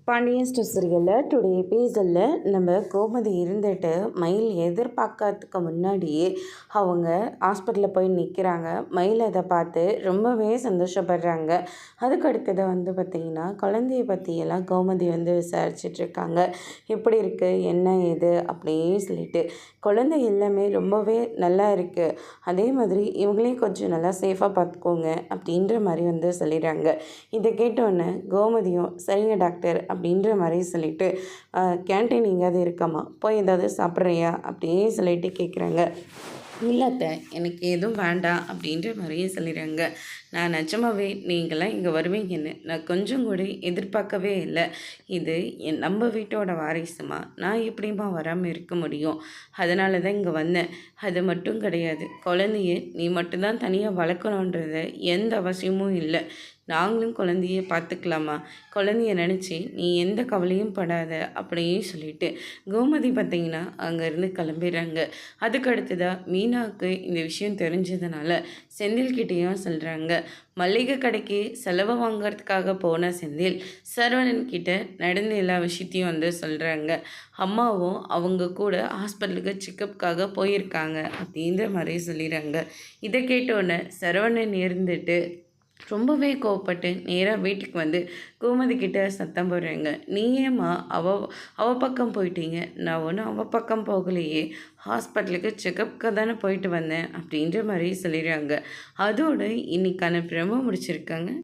Pandian store சீரியலில் today எபிசோடில் நம்ம கோமதி இருந்துட்டு மயில் எதிர்பார்க்கறதுக்கு முன்னாடியே அவங்க ஹாஸ்பிட்டலில் போய் நிற்கிறாங்க. மயில் அதை பார்த்து ரொம்பவே சந்தோஷப்படுறாங்க. அதுக்கு அடுத்தது பார்த்திங்கன்னா குழந்தைய பற்றியெல்லாம் கோமதி விசாரிச்சிட்ருக்காங்க. எப்படி இருக்குது என்ன ஏது அப்படின்னு சொல்லிட்டு. குழந்தை எல்லாமே ரொம்பவே நல்லா இருக்குது. அதே மாதிரி இவங்களையும் கொஞ்சம் நல்லா சேஃபாக பார்த்துக்கோங்க அப்படின்ற மாதிரி சொல்லிடுறாங்க. இதை கேட்டோன்னே கோமதியும் சரிங்க டாக்டர் அப்படின்ற மாதிரி சொல்லிட்டு கேன்டீன் எங்கேயாவது இருக்காமா, போய் ஏதாவது சாப்பிட்றியா அப்படின்னு சொல்லிட்டு கேட்குறாங்க. இல்லைத்த, எனக்கு எதுவும் வேண்டாம் அப்படின்ற மாதிரியே சொல்லிடுறாங்க. நான் நிஜமாவே நீங்களாம் இங்கே வருவீங்கன்னு நான் கொஞ்சம் கூட எதிர்பார்க்கவே இல்லை. இது நம்ம வீட்டோட வாரிசுமா, நான் எப்படிமா வராமல் இருக்க முடியும்? அதனால தான் இங்கே வந்தேன். அது மட்டும் கிடையாது, குழந்தைய நீ மட்டும்தான் தனியாக வளர்க்கணுன்றது எந்த அவசியமும் இல்லை. நாங்களும் குழந்தைய பார்த்துக்கலாமா? குழந்தைய நினச்சி நீ எந்த கவலையும் படாத அப்படின்னு சொல்லிட்டு கோமதி பார்த்திங்கன்னா அங்கேருந்து கிளம்பிடுறாங்க. அதுக்கு அடுத்ததாக மீனாவுக்கு இந்த விஷயம் தெரிஞ்சதுனால செந்தில்கிட்டேயும் சொல்கிறாங்க. மளிகை கடைக்கு செலவு வாங்கிறதுக்காக போன செந்தில் சரவணன் கிட்ட நடந்த எல்லா விஷயத்தையும் சொல்கிறாங்க. அம்மாவும் அவங்க கூட ஹாஸ்பிட்டலுக்கு செக்கப்புக்காக போயிருக்காங்க அப்படின்ற மாதிரி சொல்லிடுறாங்க. இதை கேட்டோன்னே சரவணன் இருந்துட்டு ரொம்பவே கோவப்பட்டு நேராக வீட்டுக்கு கோமதி கிட்ட சத்தம் போடுறாங்க. நீ ஏம்மா அவள் பக்கம் போயிட்டீங்க? நான் ஒன்றும் அவள் பக்கம் போகலையே, ஹாஸ்பிட்டலுக்கு செக்கப்புக்கு தானே போயிட்டு வந்தேன் அப்படின்ற மாதிரி சொல்லிடுறாங்க. அதோடு இன்னைக்கான ப்ரோமோ முடிச்சிருக்காங்க.